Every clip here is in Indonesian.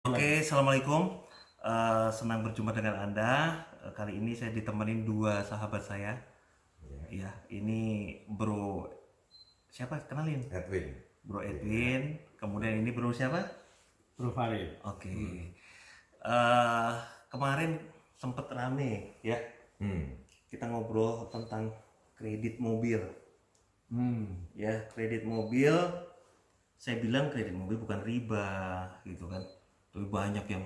Oke, assalamualaikum. Senang berjumpa dengan Anda. Kali ini saya ditemenin dua sahabat saya. Ya, ini Bro siapa? Kenalin. Edwin. Bro Edwin. Kemudian ini Bro siapa? Bro Farid. Oke. Eh, Kemarin sempet rame ya. Kita ngobrol tentang kredit mobil. Ya, kredit mobil. Saya bilang kredit mobil bukan riba, gitu kan. Tapi banyak yang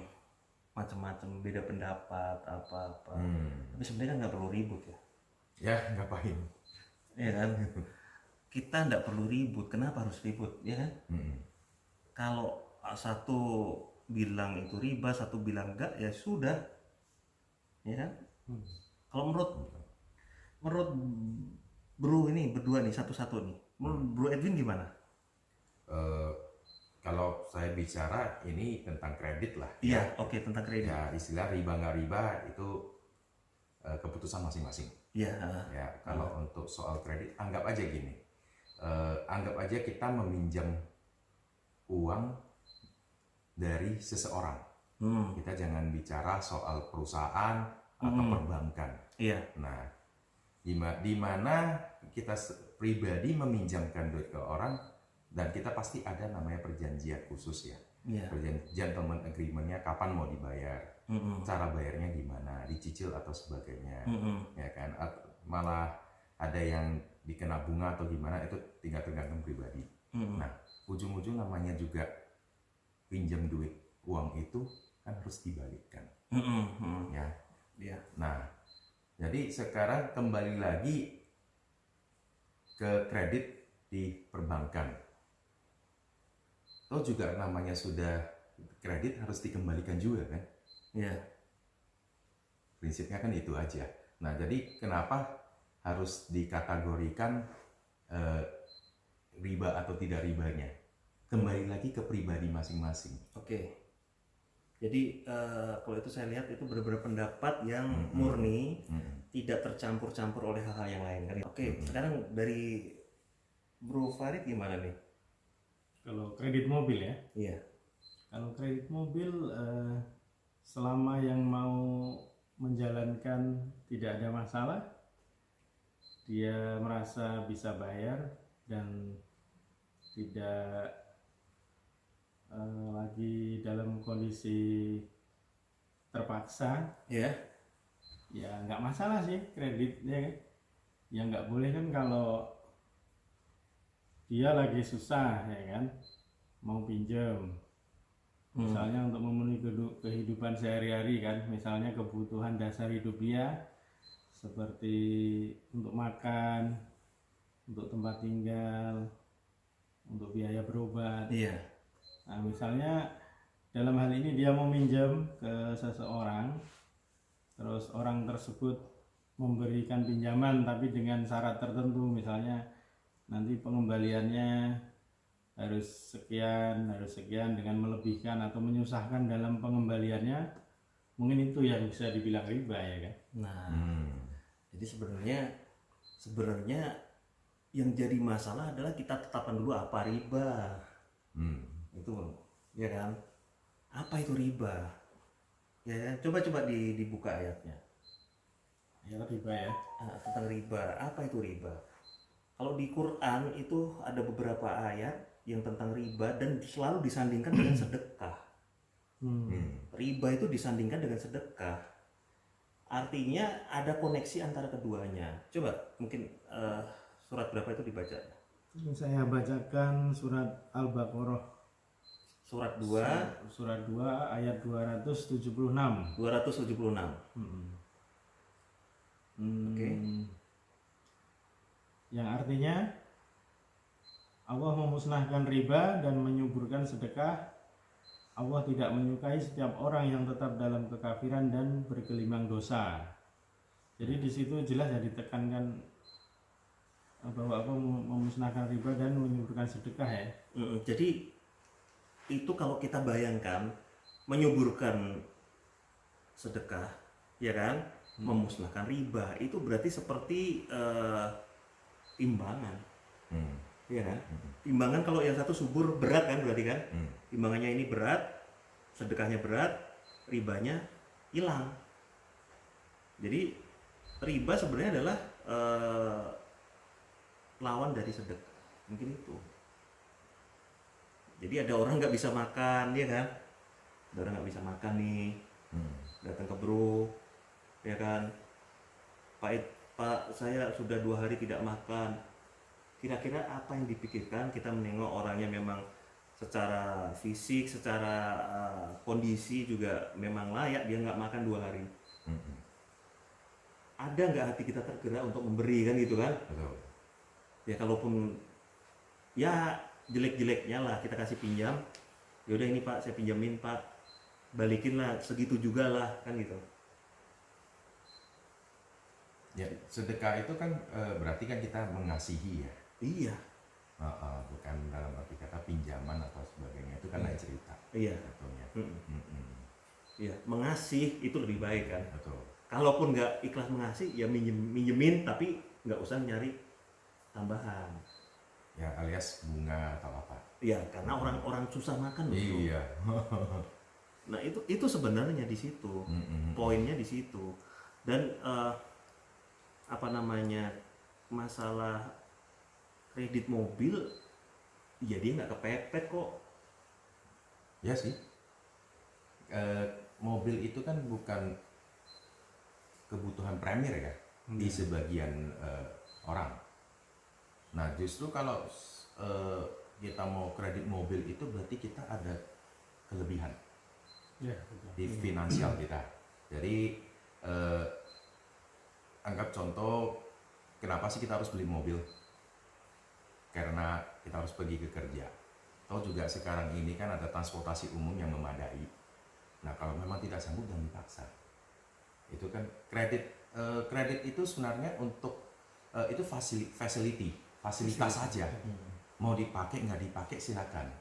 macam-macam, beda pendapat apa-apa. Tapi sebenarnya kan nggak perlu ribut ya. Ya, ngapain? Ya kan? Kita nggak perlu ribut. Kenapa harus ribut? Ya kan? Kalau satu bilang itu riba, satu bilang enggak, ya sudah. Ya kan? Kalau menurut Bro ini berdua nih, satu-satu nih. Menurut Bro Edwin gimana? Eh, Kalau saya bicara ini tentang kredit lah. Iya, oke, tentang kredit. Ya, istilah riba nggak riba itu keputusan masing-masing. Iya. Ya, kalau untuk soal kredit, anggap aja gini. Anggap aja kita meminjam uang dari seseorang. Kita jangan bicara soal perusahaan atau perbankan. Iya. Nah, di mana kita pribadi meminjamkan duit ke orang dan kita pasti ada namanya perjanjian khusus ya. Iya. Perjanjian gentleman agreement-nya kapan mau dibayar, cara bayarnya gimana, dicicil atau sebagainya, ya kan? Malah ada yang dikena bunga atau gimana itu tinggal tergantung pribadi. Nah, ujung-ujung namanya juga pinjam duit uang itu kan harus dibalikkan, ya. Iya. Nah, jadi sekarang kembali lagi ke kredit di perbankan. Toh juga namanya sudah kredit harus dikembalikan juga kan? Iya. Prinsipnya kan itu aja. Nah, jadi kenapa harus dikategorikan riba atau tidak ribanya? Kembali lagi ke pribadi masing-masing. Oke. Jadi kalau itu saya lihat itu benar-benar pendapat yang murni, tidak tercampur-campur oleh hal-hal yang lain. Oke, sekarang dari Bro Farid gimana nih? Kalau kredit mobil ya. Iya. Kalau kredit mobil selama yang mau menjalankan tidak ada masalah, dia merasa bisa bayar dan tidak lagi dalam kondisi terpaksa, Iya. ya nggak masalah sih kreditnya kan. Ya nggak boleh kan kalau dia lagi susah ya kan, mau pinjam misalnya untuk memenuhi kehidupan sehari-hari kan, misalnya kebutuhan dasar hidup dia seperti untuk makan, untuk tempat tinggal, untuk biaya berobat. Iya. Nah, misalnya dalam hal ini dia mau minjam ke seseorang, terus orang tersebut memberikan pinjaman tapi dengan syarat tertentu, misalnya nanti pengembaliannya harus sekian dengan melebihkan atau menyusahkan dalam pengembaliannya, mungkin itu yang bisa dibilang riba ya kan. Nah, jadi sebenarnya yang jadi masalah adalah kita tetapkan dulu apa riba. Itu ya kan? Apa itu riba? Ya kan? Coba dibuka ayatnya. Ya riba ya. Tentang riba. Apa itu riba? Kalau di Quran itu ada beberapa ayat yang tentang riba dan selalu disandingkan dengan sedekah. Riba itu disandingkan dengan sedekah. Artinya ada koneksi antara keduanya. Coba mungkin surat berapa itu dibaca? Saya bacakan surat Al-Baqarah Surat 2 surat 2 ayat 276. 276. Oke. Yang artinya Allah memusnahkan riba dan menyuburkan sedekah. Allah tidak menyukai setiap orang yang tetap dalam kekafiran dan bergelimang dosa. Jadi di situ jelas ya ditekankan bahwa Allah memusnahkan riba dan menyuburkan sedekah ya. Jadi itu kalau kita bayangkan menyuburkan sedekah, ya kan, memusnahkan riba, itu berarti seperti timbangan. Iya kan? Timbangan kalau yang satu subur berat kan berarti kan? Timbangannya ini berat, sedekahnya berat, ribanya hilang. Jadi riba sebenarnya adalah lawan dari sedekah, mungkin itu. Jadi ada orang nggak bisa makan, ya kan? Ada orang nggak bisa makan nih, datang ke bro, ya kan? Pak, saya sudah 2 hari tidak makan. Kira-kira apa yang dipikirkan? Kita menengok orangnya memang secara fisik, secara kondisi juga memang layak dia nggak makan 2 hari. Ada nggak hati kita tergerak untuk memberi, kan gitu kan? Betul. Ya kalaupun ya jelek-jeleknya lah kita kasih pinjam, yaudah ini Pak saya pinjamin Pak, balikin lah segitu juga lah, kan gitu. Ya, sedekah itu kan berarti kan kita mengasihi ya. Iya. Bukan dalam arti kata pinjaman atau sebagainya, itu kan lain cerita. Iya. Betulnya. Iya, mengasih itu lebih baik kan. Betul. Kalaupun nggak ikhlas mengasih, ya minjemin tapi nggak usah nyari tambahan. Ya alias bunga atau apa. Iya, karena orang-orang susah makan loh. Iya. Nah itu sebenarnya di situ, poinnya di situ. Dan apa namanya, masalah kredit mobil, ya dia nggak kepepet kok. Ya sih. Mobil itu kan bukan kebutuhan primer ya di sebagian orang. Nah justru kalau kita mau kredit mobil itu berarti kita ada kelebihan di finansial kita. Jadi anggap contoh, kenapa sih kita harus beli mobil? Karena kita harus pergi ke kerja. Atau juga sekarang ini kan ada transportasi umum yang memadai. Nah kalau memang tidak sanggup, jangan dipaksa. Itu kan kredit itu sebenarnya untuk itu fasilitas saja. Mau dipakai nggak dipakai silakan.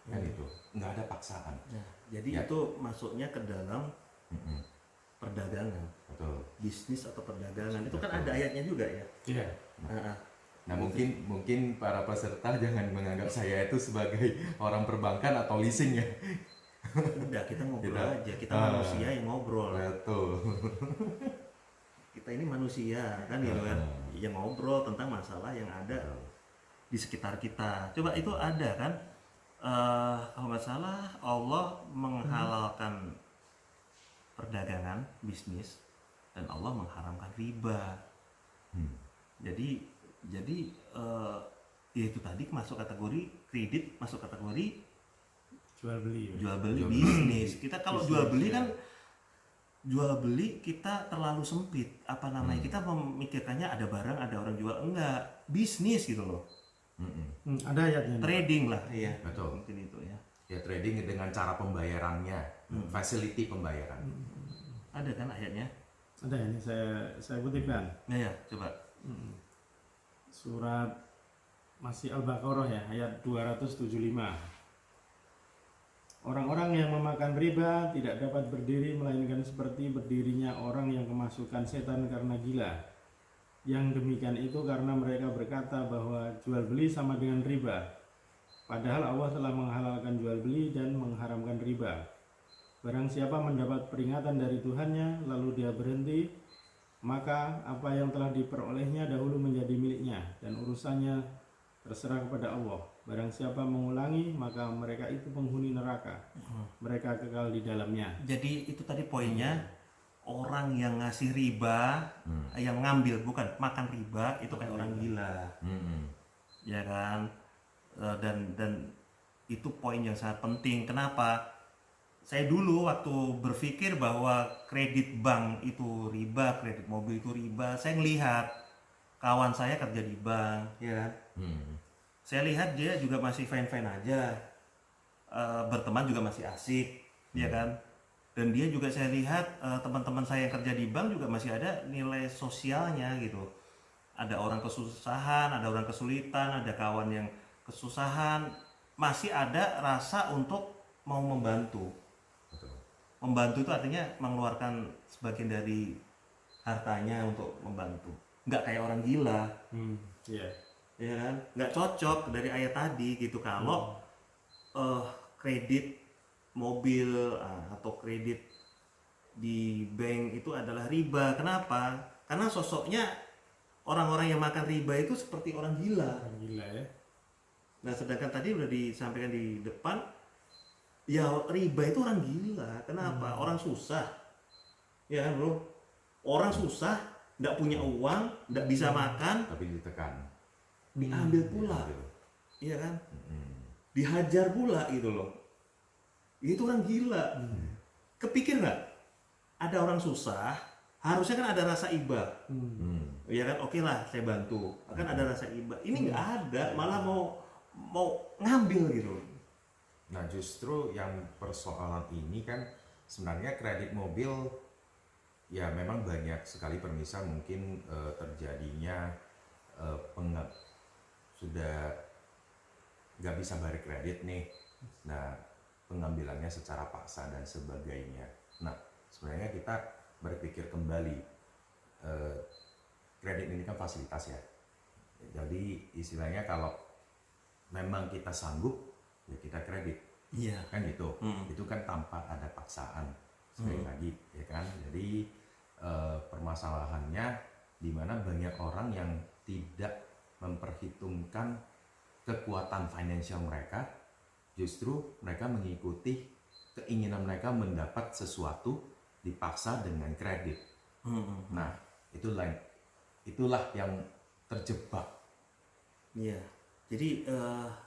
Kan itu nggak ada paksaan. Nah, jadi itu masuknya ke dalam perdagangan. Betul. Bisnis atau perdagangan itu kan ada ayatnya juga ya. Iya. Nah mungkin para peserta jangan menganggap saya itu sebagai orang perbankan atau leasing ya. Udah, kita ngobrol aja, kita manusia yang ngobrol. Betul. Kita ini manusia kan gitu kan, yang ngobrol tentang masalah yang ada di sekitar kita. Coba itu ada kan, kalau nggak salah Allah menghalalkan perdagangan, bisnis, dan Allah mengharamkan riba. Jadi ya itu tadi masuk kategori kredit, masuk kategori Jual beli bisnis. Kita kalau jual beli ya. kan jual beli kita terlalu sempit. Apa namanya? Kita memikirkannya ada barang, ada orang jual, enggak. Bisnis gitu loh. Ada ayatnya. Trading lah, iya. Betul. Mungkin itu ya. Ya trading dengan cara pembayarannya, facility pembayaran. Ada kan ayatnya? Ada, ini saya kutipkan. Ya, coba. Surat masih Al-Baqarah ya, ayat 275. Orang-orang yang memakan riba tidak dapat berdiri melainkan seperti berdirinya orang yang kemasukan setan karena gila. Yang demikian itu karena mereka berkata bahwa jual beli sama dengan riba. Padahal Allah telah menghalalkan jual beli dan mengharamkan riba. Barang siapa mendapat peringatan dari Tuhannya lalu dia berhenti, maka apa yang telah diperolehnya dahulu menjadi miliknya dan urusannya terserah kepada Allah. Barang siapa mengulangi, maka mereka itu penghuni neraka. Mereka kekal di dalamnya. Jadi itu tadi poinnya, orang yang ngasih riba, yang ngambil bukan makan riba, itu kayak orang gila. Ya kan? Dan itu poin yang sangat penting. Kenapa? Saya dulu waktu berpikir bahwa kredit bank itu riba, kredit mobil itu riba, saya ngelihat kawan saya kerja di bank, ya kan? Saya lihat dia juga masih fine-fine aja, berteman juga masih asik, ya kan? Dan dia juga saya lihat teman-teman saya yang kerja di bank juga masih ada nilai sosialnya gitu. Ada orang kesusahan, ada orang kesulitan, ada kawan yang kesusahan, masih ada rasa untuk mau membantu. Membantu itu artinya mengeluarkan sebagian dari hartanya untuk membantu. Nggak kayak orang gila. Ya kan, nggak cocok dari ayat tadi gitu. Kalau kredit mobil atau kredit di bank itu adalah riba. Kenapa? Karena sosoknya orang-orang yang makan riba itu seperti orang gila. Orang gila ya. Nah, sedangkan tadi udah disampaikan di depan, ya riba itu orang gila. Kenapa? Orang susah, ya kan bro? Orang susah, nggak punya uang, nggak bisa makan, Tapi ditekan. diambil pula, iya kan? Dihajar pula gitu loh. Itu orang gila. Kepikir nggak? Ada orang susah, harusnya kan ada rasa iba. Ya kan, oke lah saya bantu, akan ada rasa iba. Ini nggak ada, malah mau ngambil gitu. Nah, justru yang persoalan ini kan sebenarnya kredit mobil ya memang banyak sekali permisal mungkin terjadinya sudah nggak bisa bayar kredit nih. Nah, pengambilannya secara paksa dan sebagainya. Nah, sebenarnya kita berpikir kembali, kredit ini kan fasilitas ya. Jadi istilahnya kalau memang kita sanggup, ya kita kredit. Iya. Kan gitu. Itu kan tanpa ada paksaan. Sekali lagi, ya kan. Jadi permasalahannya di mana banyak orang yang tidak memperhitungkan kekuatan finansial mereka, justru mereka mengikuti keinginan mereka mendapat sesuatu dipaksa dengan kredit. Nah, itulah yang terjebak. Iya. Jadi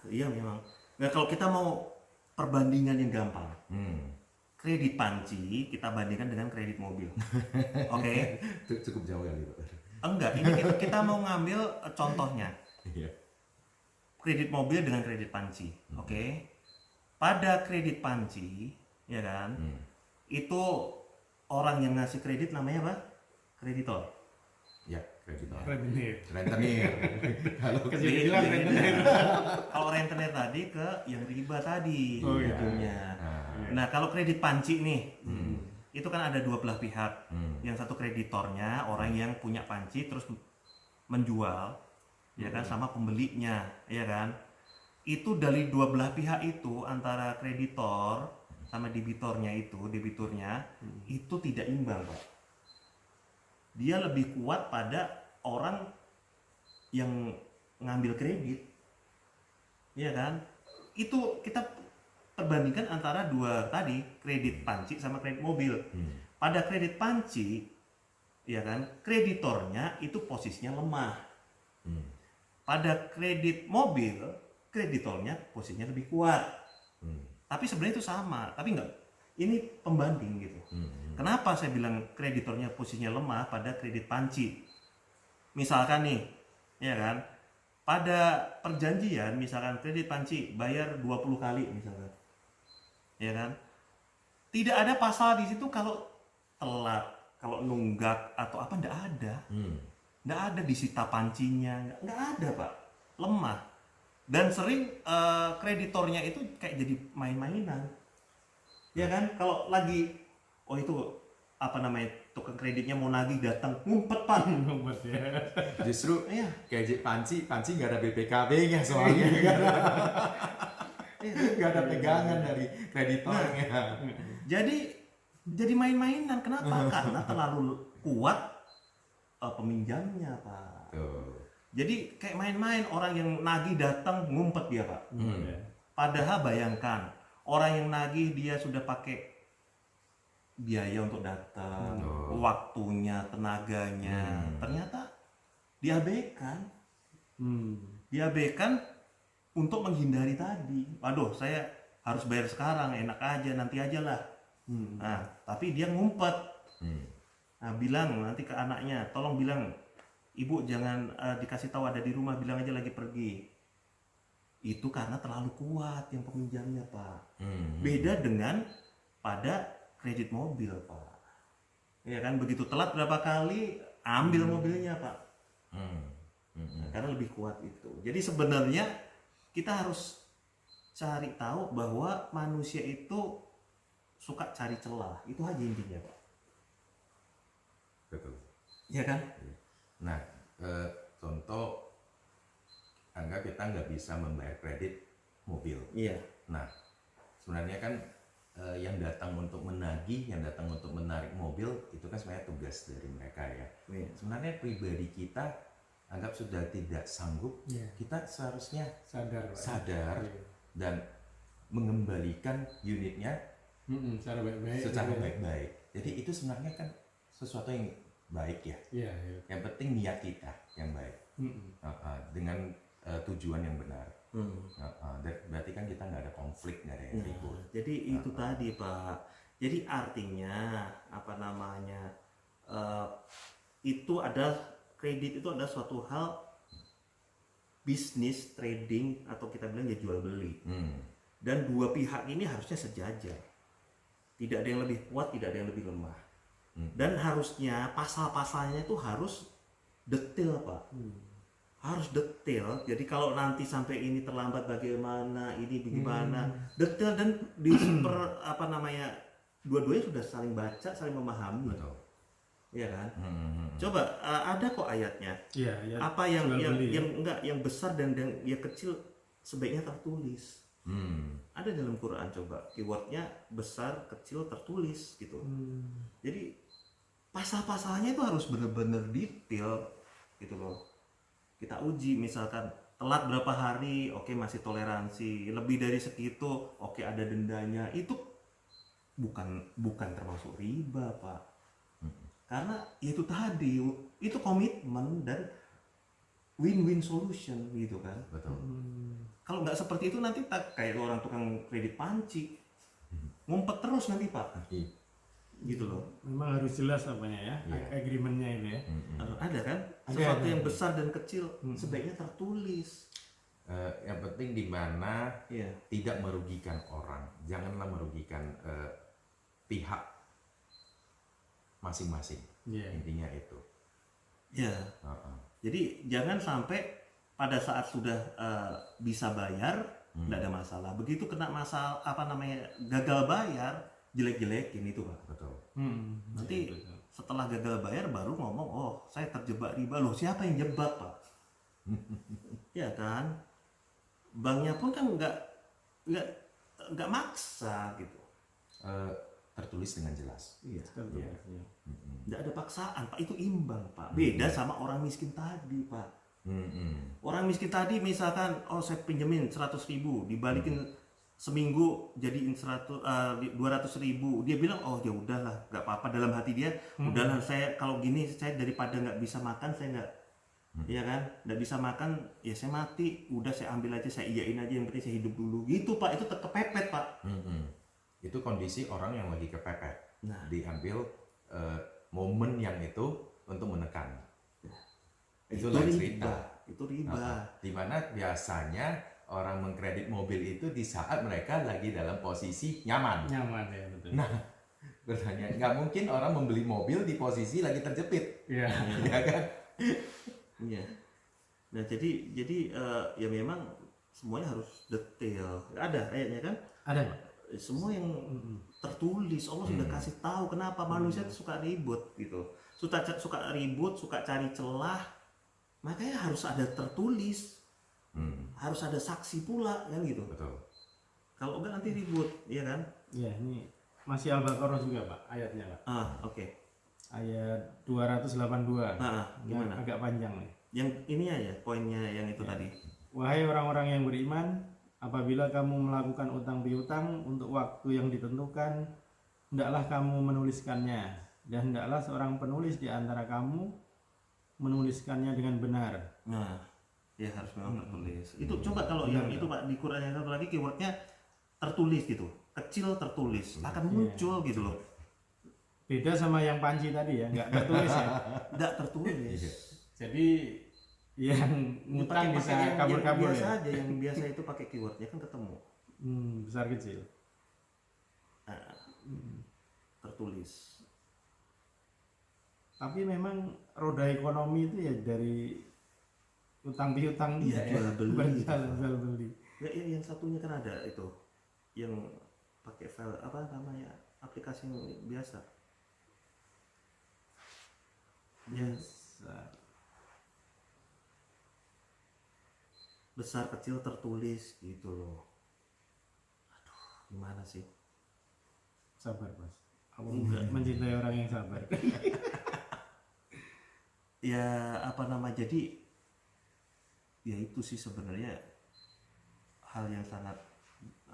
iya memang. Nah, kalau kita mau perbandingan yang gampang, kredit panci kita bandingkan dengan kredit mobil. Oke? Cukup jauh kali Pak. Enggak, ini kita mau ngambil contohnya. Iya. Kredit mobil dengan kredit panci. Oke? Pada kredit panci, ya kan? Itu orang yang ngasih kredit namanya apa? Kreditor. Ya, kreditor. Rentenir. Rentenir. Kalau Kecil bilang rentenir. Kalau rentenir tadi ke yang riba tadi. Oh, iya. Itunya. Nah, kalau kredit panci nih, itu kan ada dua belah pihak. Yang satu kreditornya, orang yang punya panci terus menjual, ya kan, sama pembelinya, ya kan. Itu dari dua belah pihak itu, antara kreditor sama debiturnya itu tidak imbang, Pak. Dia lebih kuat pada orang yang ngambil kredit, ya kan. Itu kita perbandingkan antara dua tadi, kredit panci sama kredit mobil. Pada kredit panci, ya kan, kreditornya itu posisinya lemah. Pada kredit mobil, kreditornya posisinya lebih kuat. Tapi sebenarnya itu sama, tapi enggak. Ini pembanding gitu. Kenapa saya bilang kreditornya posisinya lemah pada kredit panci? Misalkan nih, ya kan, pada perjanjian misalkan kredit panci bayar 20 kali misalkan. Ya kan? Tidak ada pasal di situ kalau telat, kalau nunggak atau apa, enggak ada. Enggak ada disita pancinya, enggak ada, Pak. Lemah. Dan sering kreditornya itu kayak jadi main-mainan. Ya kan? Kalau lagi itu apa namanya, tukang kreditnya mau nagih datang ngumpet, Pak. Ngumpet ya. Justru Iya. kayak panci nggak ada BPKB-nya soalnya. Nggak ada pegangan dari kreditornya. Jadi main-mainan. Kenapa? Karena terlalu kuat peminjamnya, Pak. Tuh. Jadi kayak main-main, orang yang nagih datang ngumpet dia, Pak. Padahal bayangkan, orang yang nagih dia sudah pakai biaya untuk datang, waktunya, tenaganya, ternyata diabaikan. Diabaikan untuk menghindari tadi. Waduh, saya harus bayar sekarang, enak aja, nanti aja lah. Nah, tapi dia ngumpet. Nah, bilang nanti ke anaknya, tolong bilang, ibu jangan dikasih tahu ada di rumah, bilang aja lagi pergi. Itu karena terlalu kuat yang peminjamnya, Pak. Beda dengan pada kredit mobil, Pak. Ya kan, begitu telat berapa kali, ambil mobilnya, Pak. Nah, karena lebih kuat itu. Jadi sebenarnya kita harus cari tahu bahwa manusia itu suka cari celah. Itu aja intinya, Pak. Betul. Ya kan? Nah, contoh anggap kita nggak bisa membayar kredit mobil. Iya. Nah, sebenarnya kan yang datang untuk menagih, yang datang untuk menarik mobil itu kan sebenarnya tugas dari mereka ya. Sebenarnya pribadi kita anggap sudah tidak sanggup, kita seharusnya sadar dan mengembalikan unitnya secara baik-baik. Secara baik-baik. Jadi itu sebenarnya kan sesuatu yang baik ya. Yang penting niat kita yang baik. Dengan tujuan yang benar. Berarti kan kita nggak ada konflik, nggak ada yang ribut. Jadi itu tadi Pak. Jadi artinya apa namanya itu adalah kredit itu adalah suatu hal bisnis trading atau kita bilang ya jual beli. Dan dua pihak ini harusnya sejajar. Tidak ada yang lebih kuat, tidak ada yang lebih lemah. Dan harusnya pasal-pasalnya itu harus detail Pak. Harus detail. Jadi kalau nanti sampai ini terlambat bagaimana, ini bagaimana, detail dan dua-duanya sudah saling baca, saling memahami. Betul. Iya kan? Coba ada kok ayatnya. Iya. Apa yang enggak yang besar dan yang kecil sebaiknya tertulis. Ada dalam Quran, coba keywordnya besar kecil tertulis gitu. Jadi pasal-pasalnya itu harus benar-benar detail gitu loh. Kita uji misalkan telat berapa hari, oke masih toleransi, lebih dari segitu, oke ada dendanya. Itu bukan termasuk riba Pak. Karena itu tadi itu komitmen dan win-win solution gitu kan. Betul. Kalau nggak seperti itu nanti tak kayak orang tukang kredit panci, ngumpet terus nanti Pak. Gitu loh. Memang harus jelas apanya ya, agreementnya itu ya. Ada kan? Sesuatu yang besar dan kecil sebaiknya tertulis. Yang penting di mana tidak merugikan orang, janganlah merugikan pihak masing-masing. Intinya itu. Jadi jangan sampai pada saat sudah bisa bayar nggak ada masalah. Begitu kena masalah gagal bayar, jelek-jelekin itu Pak. Betul. Nanti setelah gagal bayar baru ngomong, oh saya terjebak riba. Loh siapa yang jebak Pak? Ya kan? Banknya pun kan nggak maksa gitu. Tertulis dengan jelas. Iya. Nggak ada paksaan Pak, itu imbang Pak. Beda sama orang miskin tadi Pak. Orang miskin tadi misalkan, oh saya pinjemin 100.000, dibalikin seminggu jadiin 200.000, dia bilang oh ya udahlah, nggak apa-apa. Dalam hati dia, udahlah saya kalau gini saya daripada nggak bisa makan, saya nggak, ya kan, nggak bisa makan, ya saya mati, udah saya ambil aja, saya iyain aja, yang penting saya hidup dulu. Gitu Pak, itu kepepet Pak. Itu kondisi orang yang lagi kepepet. Diambil momen yang itu untuk menekan. Itu lain cerita. Itu riba. Dimana biasanya orang mengkredit mobil itu di saat mereka lagi dalam posisi nyaman. Nyaman ya, betul. Nah, bertanya, nggak mungkin orang membeli mobil di posisi lagi terjepit. Iya. Ya kan? Iya. Nah jadi ya memang semuanya harus detail. Ada ayatnya kan? Ada Pak. Semua yang tertulis, Allah sudah kasih tahu. Kenapa manusia itu suka ribut gitu, suka ribut, suka cari celah. Makanya harus ada tertulis, harus ada saksi pula kan gitu. Betul. Kalau enggak nanti ribut, ya kan? Iya, ini masih Al-Baqarah juga Pak, ayatnya Pak. Oke. Ayat 282. Gimana? Agak panjang nih. Yang ini aja poinnya yang itu tadi. Wahai orang-orang yang beriman, apabila kamu melakukan utang piutang untuk waktu yang ditentukan, hendaklah kamu menuliskannya, dan hendaklah seorang penulis di antara kamu menuliskannya dengan benar. Nah, ya harus memang tertulis. Itu coba kalau yang itu Pak di Quran yang satu lagi keywordnya tertulis gitu, kecil tertulis, akan muncul gitu loh. Beda sama yang panci tadi ya, nggak tertulis ya. Nggak tertulis. Jadi yang ngutang bisa kabur-kabur biasa ya. aja, yang biasa itu pakai keywordnya kan ketemu. Besar kecil. Tertulis. Tapi memang roda ekonomi itu ya dari utang piutang Iya, jual beli. Jual beli. Ya, yang satunya kan ada itu, yang pakai file apa namanya, aplikasi yang biasa. Yes. Besar kecil tertulis gitu loh. Aduh, gimana sih? Sabar bos. Aku Enggak. mencintai orang yang sabar. Ya apa nama, jadi ya itu sih sebenarnya hal yang sangat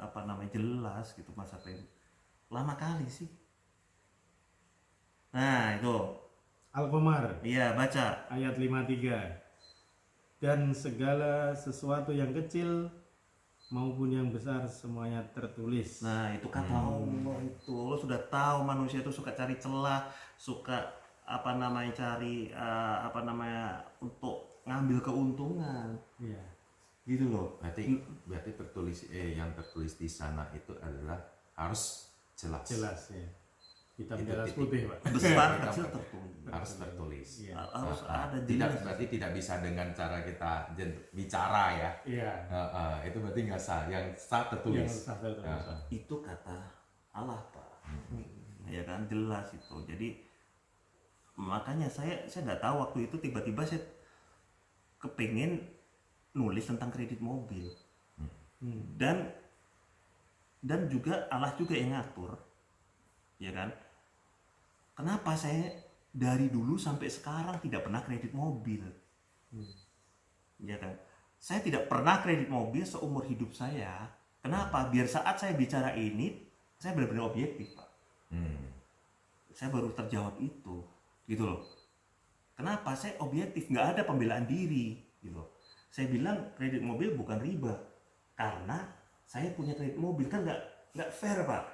apa namanya jelas gitu, masa pengen lama kali sih. Nah itu Al-Qamar iya baca. ayat 53. Dan segala sesuatu yang kecil maupun yang besar semuanya tertulis. Nah itu kata Allah itu, lo sudah tahu manusia itu suka cari celah, suka apa namanya cari apa namanya untuk ngambil keuntungan Iya. gitu loh. Berarti tertulis yang tertulis di sana itu adalah harus jelas. Jelas ya. Hitam di Itu atas titik. putih, Pak. Besar Kita kecil harus tertulis. tertulis. Iya. Harus ada Tidak jelas. berarti tidak bisa dengan cara kita bicara ya. Iya. Itu berarti nggak sah. Yang sah tertulis. Yang sah tertulis. Itu kata Allah Pak. Ya kan jelas itu. Jadi makanya saya nggak tahu waktu itu tiba-tiba saya kepengen nulis tentang kredit mobil. Dan juga Allah juga yang ngatur, ya kan? Kenapa saya dari dulu sampai sekarang tidak pernah kredit mobil, ya kan? Saya tidak pernah kredit mobil seumur hidup saya. Kenapa? Biar saat saya bicara ini, saya benar-benar objektif, Pak. Saya baru terjawab itu, gitu loh. Kenapa? Saya objektif, nggak ada pembelaan diri, gitu loh. Saya bilang kredit mobil bukan riba, karena saya punya kredit mobil, kan nggak fair Pak,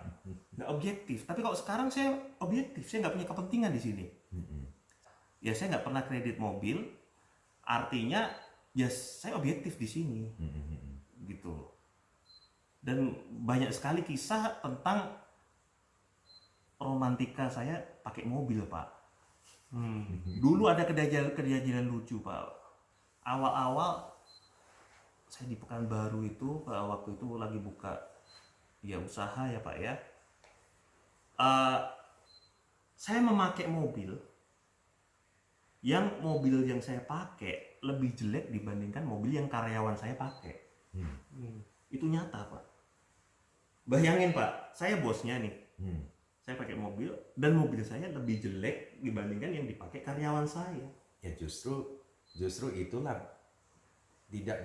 nggak objektif. Tapi kalau sekarang saya objektif, saya nggak punya kepentingan di sini. Ya saya nggak pernah kredit mobil, artinya ya saya objektif di sini, gitu. Dan banyak sekali kisah tentang romantika saya pakai mobil Pak. Dulu ada kejadian lucu Pak. Awal-awal saya di Pekanbaru itu waktu itu lagi buka ya usaha ya Pak ya. Saya memakai mobil yang saya pakai lebih jelek dibandingkan mobil yang karyawan saya pakai. Itu nyata Pak. Bayangin Pak, saya bosnya nih. Saya pakai mobil dan mobil saya lebih jelek dibandingkan yang dipakai karyawan saya. Ya justru itulah,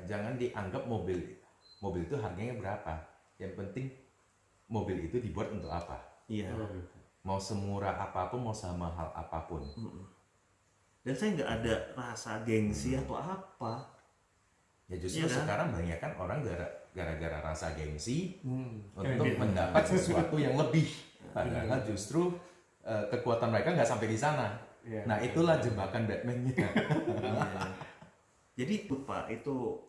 jangan dianggap mobil itu harganya berapa. Yang penting mobil itu dibuat untuk apa. Iya. Mau semurah apapun, mau semahal apapun. Dan saya nggak ada rasa gengsi atau apa. Ya justru Iya kan? sekarang banyak kan orang gara-gara rasa gengsi untuk mendapat sesuatu yang lebih. Padahal justru kekuatan mereka nggak sampai di sana. Iya. Nah itulah jebakan Batman-nya. Jadi Pak, itu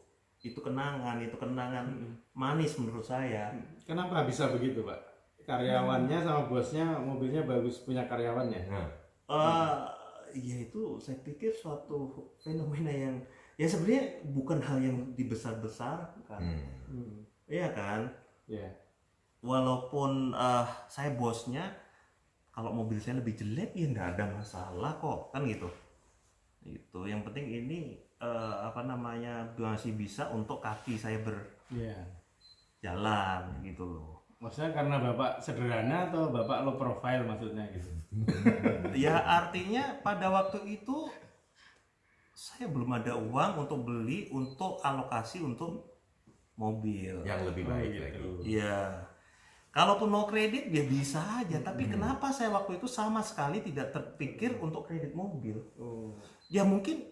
kenangan manis menurut saya. Kenapa bisa begitu, Pak? Karyawannya sama bosnya mobilnya bagus, punya karyawannya. Ya itu saya pikir suatu fenomena yang ya sebenarnya bukan hal yang dibesar-besarkan. Iya kan? Iya. Walaupun saya bosnya, kalau mobil saya lebih jelek ya nggak ada masalah kok, kan gitu. Itu yang penting ini masih bisa untuk kaki saya berjalan gitu loh. Maksudnya karena Bapak sederhana atau Bapak low profile maksudnya gitu? Ya artinya pada waktu itu saya belum ada uang untuk beli, untuk alokasi untuk mobil Yang lebih baik gitu. lagi. Iya. Kalaupun mau kredit ya bisa aja, tapi kenapa saya waktu itu sama sekali tidak terpikir untuk kredit mobil? Ya mungkin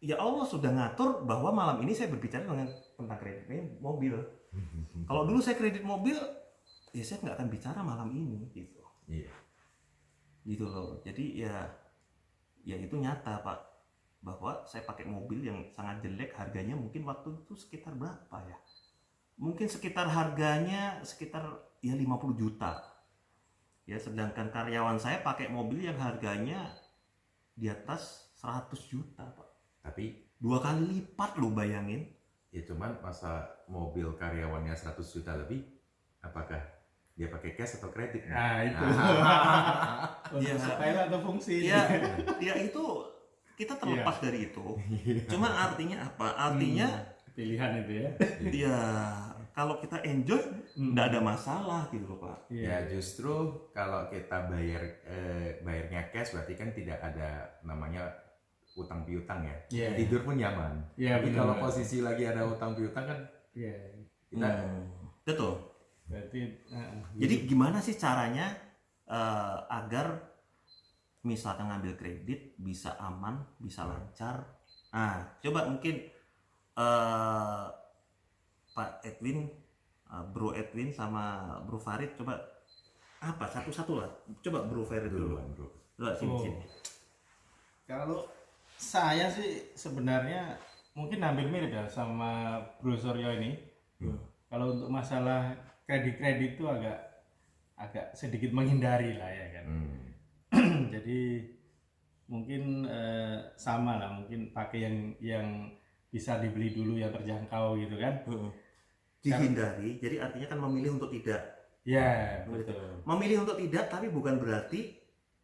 ya Allah sudah ngatur bahwa malam ini saya berbicara tentang kredit mobil. Kalau dulu saya kredit mobil, ya saya nggak akan bicara malam ini gitu. Iya. Gitu loh. Jadi ya itu nyata Pak, bahwa saya pakai mobil yang sangat jelek, harganya mungkin waktu itu sekitar berapa ya? Mungkin sekitar harganya sekitar ya 50 juta. Ya sedangkan karyawan saya pakai mobil yang harganya di atas 100 juta Pak. Tapi 2 kali lipat lo bayangin. ya cuman masa mobil karyawannya 100 juta lebih, apakah dia pakai cash atau kredit? Nah itu. Iya. Style atau fungsi? Ya itu kita terlepas dari itu. Cuma artinya apa? Artinya pilihan itu ya. ya kalau kita enjoy nggak ada masalah gitu loh Pak. Ya justru kalau kita bayarnya cash berarti kan tidak ada namanya utang piutang ya. Tidur pun nyaman. Tapi kalau posisi lagi ada utang piutang kan kita Betul. Berarti Jadi gimana sih caranya agar misalkan ngambil kredit bisa aman, bisa lancar? Nah, coba mungkin Pak Edwin, Bro Edwin sama Bro Farid coba apa satu-satu lah. Coba Bro Farid dulu. Bro. Coba sini. kalau saya sih sebenarnya mungkin hampir mirip ya sama Bro Suryo ini. Kalau untuk masalah kredit itu agak sedikit menghindari lah ya kan. Jadi mungkin sama lah, mungkin pakai yang bisa dibeli dulu yang terjangkau gitu kan. Dihindari, jadi artinya kan memilih untuk tidak. Ya, betul. Memilih untuk tidak, tapi bukan berarti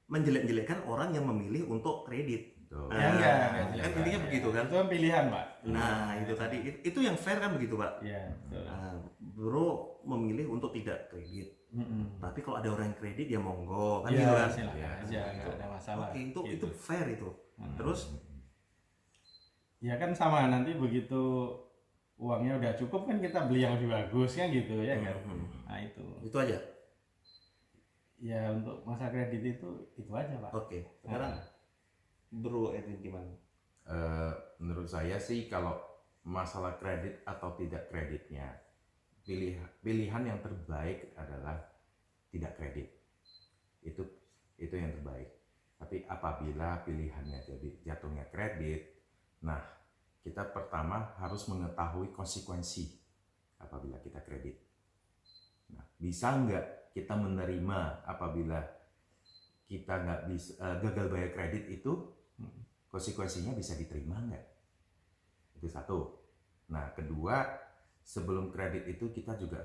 menjelek-jelekkan orang yang memilih untuk kredit. Ya, enggak, Kan intinya begitu kan? Itu kan pilihan, Pak. Nah, itu tadi. Itu yang fair kan begitu, Pak? Ya, betul. Nah, Bro memilih untuk tidak kredit. Tapi kalau ada orang yang kredit ya monggo kan Ya, gitu kan? silakan aja, nggak ada masalah. Oke, gitu. itu fair itu. Terus Ya kan sama, nanti begitu uangnya udah cukup kan kita beli yang lebih bagus kan gitu ya kan. Nah itu aja. ya untuk masa kredit itu aja Pak. Oke. Sekarang Bro Edwin gimana? Menurut saya sih kalau masalah kredit atau tidak kreditnya, pilihan yang terbaik adalah tidak kredit. Itu yang terbaik. Tapi apabila pilihannya jadi jatuhnya kredit, nah kita pertama harus mengetahui konsekuensi apabila kita kredit. Nah, bisa nggak kita menerima apabila kita nggak bisa gagal bayar kredit itu, konsekuensinya bisa diterima nggak? Itu satu. Nah, kedua, sebelum kredit itu kita juga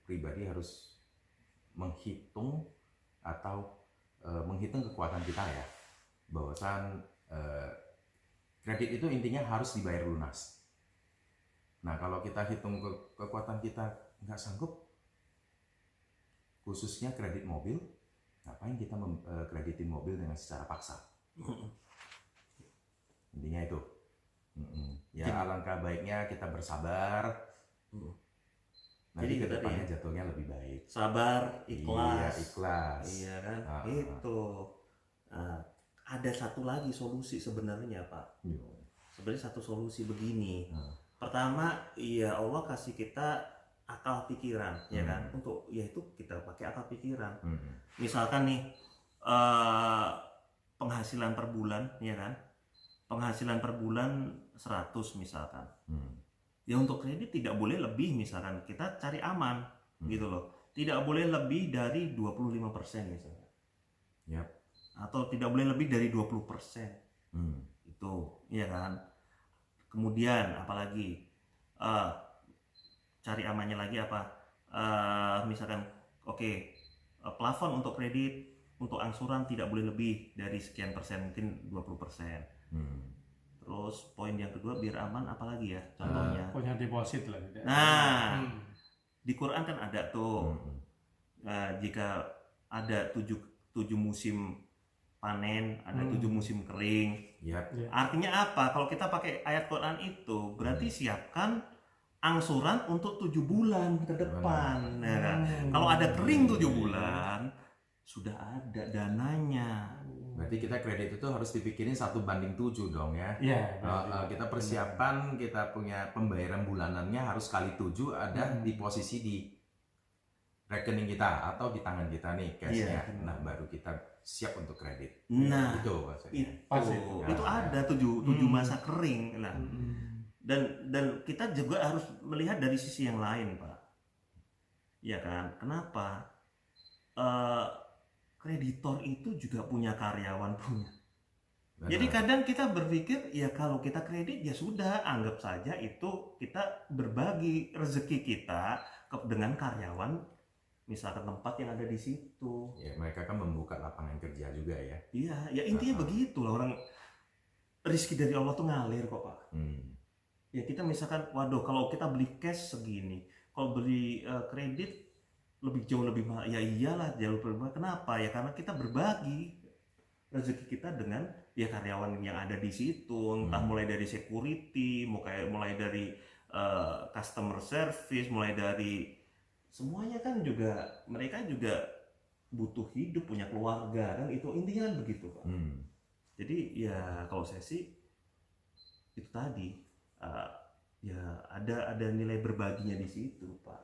pribadi harus menghitung atau menghitung kekuatan kita ya, bahwasan kredit itu intinya harus dibayar lunas. Nah, kalau kita hitung kekuatan kita nggak sanggup, khususnya kredit mobil, ngapain kita kreditin mobil dengan secara paksa? Intinya itu. Ya, alangkah baiknya kita bersabar. Nanti Jadi kedepannya jatuhnya lebih baik. Sabar, ikhlas. Iya, ikhlas. Iya kan? Itu. Nah, ada satu lagi solusi sebenarnya Pak. Sebenarnya satu solusi begini. Pertama, ya Allah kasih kita akal pikiran, ya kan? Untuk yaitu kita pakai akal pikiran. Misalkan nih penghasilan per bulan, ya kan? Penghasilan per bulan 100 misalkan. Ya untuk kredit tidak boleh lebih, misalkan kita cari aman gitu loh. Tidak boleh lebih dari 25% misalnya. Yap. Atau tidak boleh lebih dari 20%. Itu, ya kan? Kemudian apalagi cari amannya lagi apa? Misalkan plafon untuk kredit, untuk angsuran tidak boleh lebih dari sekian persen, mungkin 20%. Terus poin yang kedua biar aman apalagi ya contohnya? Punya deposit lah. Nah, di Quran kan ada tuh jika ada 7 musim panen, ada 7 musim kering. Yep. Artinya apa? Kalau kita pakai ayat Quran itu berarti siapkan angsuran untuk 7 bulan ke depan. Ya kan? Kalau ada kering 7 bulan, sudah ada dananya. Berarti kita kredit itu harus dipikirin 1:7 dong ya. Iya. Kita persiapan, kita punya pembayaran bulanannya harus kali 7 ada di posisi di rekening kita atau di tangan kita nih cashnya. Nah, baru kita siap untuk kredit. Nah, itu maksudnya. Itu ada 7 masa kering. Nah, dan kita juga harus melihat dari sisi yang lain, Pak. Ya kan? Kenapa? Kreditor itu juga punya karyawan punya. Benar. Jadi kadang kita berpikir ya kalau kita kredit ya sudah, anggap saja itu kita berbagi rezeki kita dengan karyawan, misalkan tempat yang ada di situ. Ya, mereka kan membuka lapangan kerja juga ya. Iya, ya intinya begitu lah, orang rezeki dari Allah tuh ngalir kok Pak. Ya kita misalkan, waduh kalau kita beli cash segini, kalau beli kredit jauh lebih mahal. Ya iyalah jauh lebih mahal. Kenapa? Ya karena kita berbagi rezeki kita dengan ya karyawan yang ada di situ, entah mulai dari security, mulai dari customer service, mulai dari semuanya kan juga mereka juga butuh hidup, punya keluarga kan, itu intinya kan begitu Pak. Jadi ya kalau saya sih itu tadi ya ada nilai berbaginya di situ Pak.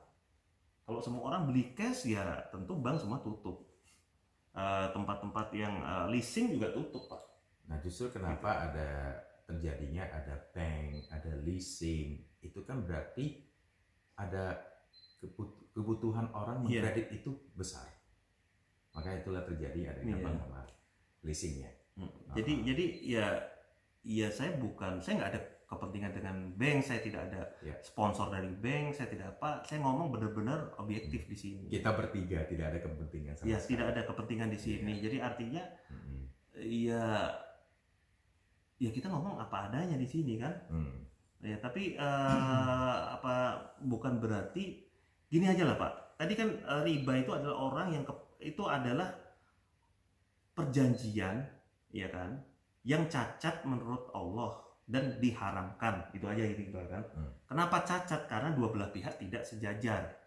Kalau semua orang beli cash ya tentu bank semua tutup, tempat-tempat yang leasing juga tutup Pak. Nah justru kenapa ada terjadinya ada bank, ada leasing, itu kan berarti ada kebutuhan orang mengkredit itu besar. Maka itulah terjadi adanya bank sama leasingnya. Jadi ya saya nggak ada kepentingan dengan bank, saya tidak ada sponsor dari bank, saya tidak apa, saya ngomong benar-benar objektif di sini. Kita bertiga tidak ada kepentingan sama sekali. Tidak ada kepentingan di sini. Jadi artinya ya kita ngomong apa adanya di sini kan. Ya tapi bukan berarti gini aja lah Pak. Tadi kan riba itu adalah orang yang itu adalah perjanjian ya kan yang cacat menurut Allah dan diharamkan, itu aja itu kan. Kenapa cacat? Karena dua belah pihak tidak sejajar,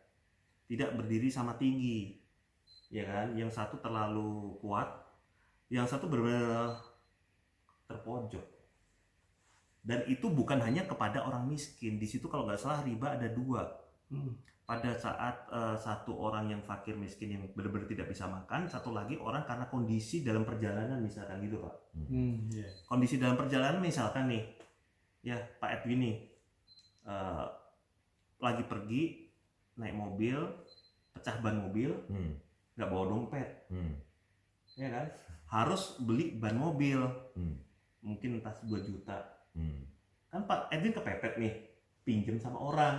tidak berdiri sama tinggi ya kan, yang satu terlalu kuat, yang satu benar-benar terpojok. Dan itu bukan hanya kepada orang miskin. Di situ kalau nggak salah riba ada dua. Pada saat satu orang yang fakir miskin yang benar-benar tidak bisa makan, satu lagi orang karena kondisi dalam perjalanan misalkan gitu Pak. Kondisi dalam perjalanan misalkan nih, ya Pak Edwin nih lagi pergi naik mobil, pecah ban mobil, nggak bawa dompet, ya kan? Harus beli ban mobil, mungkin entah 2 juta. Kan Pak Edwin kepepet nih, pinjam sama orang,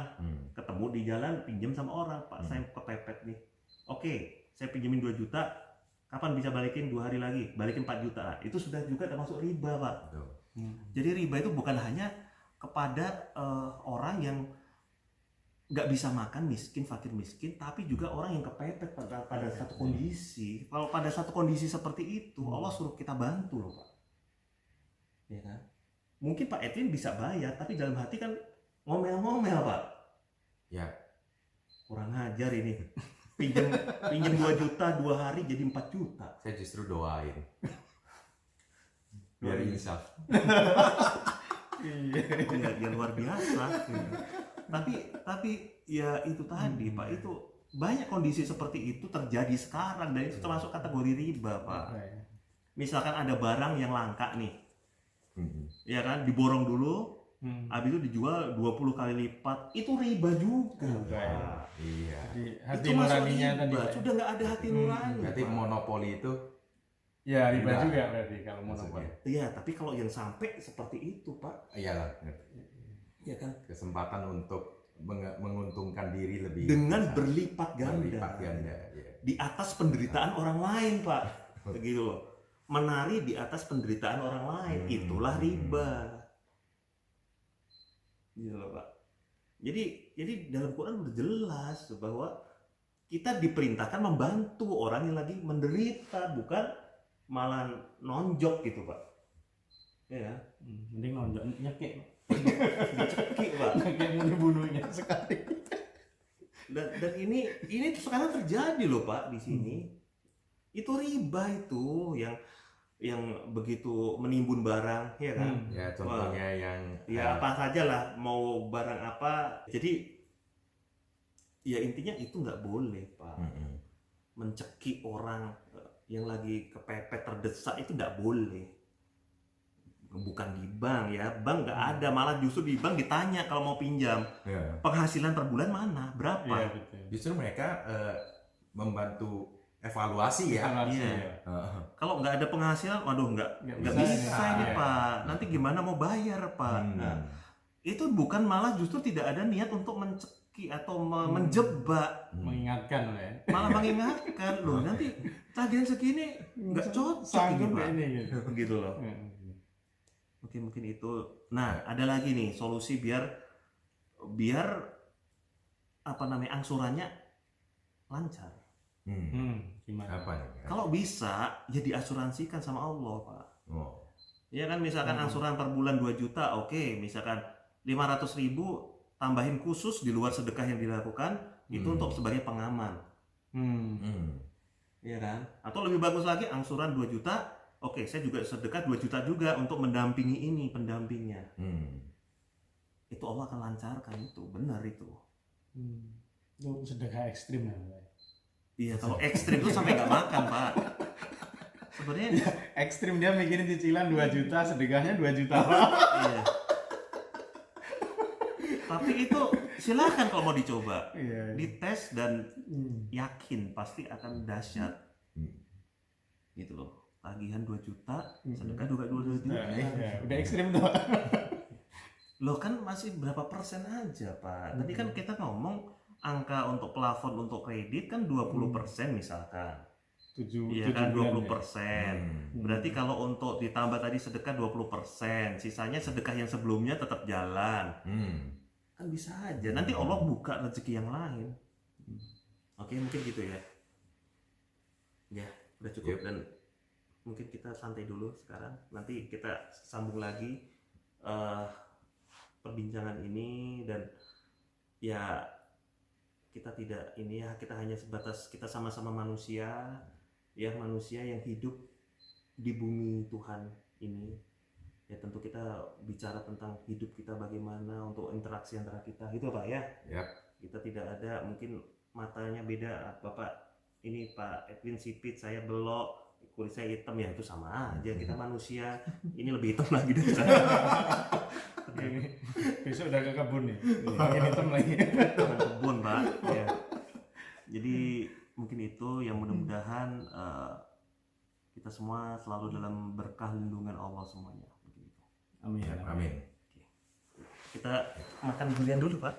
ketemu di jalan pinjam sama orang, Pak saya kepepet nih, oke saya pinjemin 2 juta, kapan bisa balikin? 2 hari lagi, balikin 4 juta, itu sudah juga termasuk riba Pak. Jadi riba itu bukan hanya kepada orang yang nggak bisa makan, miskin, fakir miskin, tapi juga orang yang kepepet pada satu kondisi. Kalau pada satu kondisi seperti itu Allah suruh kita bantu loh Pak, ya kan? Mungkin Pak Edwin bisa bayar, tapi dalam hati kan ngomel-ngomel Pak. Ya. Kurang ajar ini. Pinjam 2 juta 2 hari jadi 4 juta. Saya justru doain. Biar insaf. Ya luar biasa. Tapi ya itu tadi Pak, itu banyak kondisi seperti itu terjadi sekarang dan itu termasuk kategori riba Pak. Misalkan ada barang yang langka nih. Ya kan, diborong dulu, habis itu dijual 20 kali lipat, itu riba juga. Iya. Hati nuraninya tadi sudah nggak ada hati nurani. Berarti monopoli itu ya riba juga berarti kalau monopoli. Iya, tapi kalau yang sampai seperti itu Pak, iyalah, ya kan, kesempatan untuk menguntungkan diri lebih dengan besar. berlipat ganda, Ya. di atas penderitaan orang lain Pak, begitu loh. Menari di atas penderitaan orang lain, itulah riba. Gitu loh Pak. Jadi dalam Quran udah jelas bahwa kita diperintahkan membantu orang yang lagi menderita, bukan malah nonjok gitu Pak. Ya. Mending nonjok nyekik. Dicekik Pak. Nyekik mau dibunuhnya sekali. Dan ini sekarang terjadi loh Pak di sini. Itu riba itu yang begitu menimbun barang, ya kan? Ya contohnya yang ya apa saja lah, mau barang apa. Jadi ya intinya itu nggak boleh Pak. Mencekik orang yang lagi kepepet terdesak itu nggak boleh. Bukan di bank ya, bank nggak ada, malah justru di bank ditanya kalau mau pinjam penghasilan per bulan mana, berapa? Ya, betul. Justru mereka membantu evaluasi ya. Kalau nggak ada penghasilan, waduh nggak bisa ini Pak. Nanti gimana mau bayar Pak? Nah, itu bukan, malah justru tidak ada niat untuk mencekik atau menjebak. Mengingatkan loh ya. Malah mengingatkan loh, nanti tagihan segini nggak cocok ini Pak. Gitu loh. Mungkin itu. Nah, ada lagi nih solusi biar angsurannya lancar. Gimana? Apa nih? Kalau bisa ya diasuransikan sama Allah, Pak. Oh. Ya kan, misalkan angsuran per bulan 2 juta, oke, misalkan 500.000 tambahin khusus di luar sedekah yang dilakukan itu untuk sebagai pengaman. Ya kan? Atau lebih bagus lagi angsuran 2 juta, oke, saya juga sedekah 2 juta juga untuk mendampingi ini, pendampingnya. Itu Allah akan lancarkan itu, benar itu. Itu sedekah ekstrim ya, Pak. Iya, kalau ekstrim itu sampai nggak makan, Pak. Sebenarnya Ekstrim, dia mikirin cicilan 2 juta, sedekahnya 2 juta. iya. Tapi itu silakan kalau mau dicoba. Iya. Dites dan yakin pasti akan dahsyat. Gitu loh. Tagihan 2 juta, sedekah juga 2 juta. Ya, udah ekstrim tuh. Loh kan masih berapa persen aja, Pak. Tadi kan kita ngomong angka untuk plafon untuk kredit kan 20% misalkan. Iya kan, 20%. Berarti kalau untuk ditambah tadi sedekah 20%, sisanya sedekah yang sebelumnya tetap jalan. Kan bisa aja. Nanti Allah buka rezeki yang lain. Oke, mungkin gitu ya. Ya, udah cukup. Dan mungkin kita santai dulu sekarang. Nanti kita sambung lagi perbincangan ini, dan ya kita tidak ini ya, kita hanya sebatas kita sama-sama manusia. Ya, manusia yang hidup di bumi Tuhan ini. Ya tentu kita bicara tentang hidup kita bagaimana untuk interaksi antara kita, gitu Pak ya. Yap. Kita tidak ada, mungkin matanya beda, Bapak ini Pak Edwin sipit, saya belok, kulit saya hitam, ya itu sama aja, kita manusia. Ini lebih hitam lagi dari saya. Besok udah ke kebun nih. Makin hitam lagi. Orang kebun Pak. Ya. Jadi mungkin itu yang mudah-mudahan kita semua selalu dalam berkah lindungan Allah semuanya. Amin. Amin. Kita makan durian dulu Pak.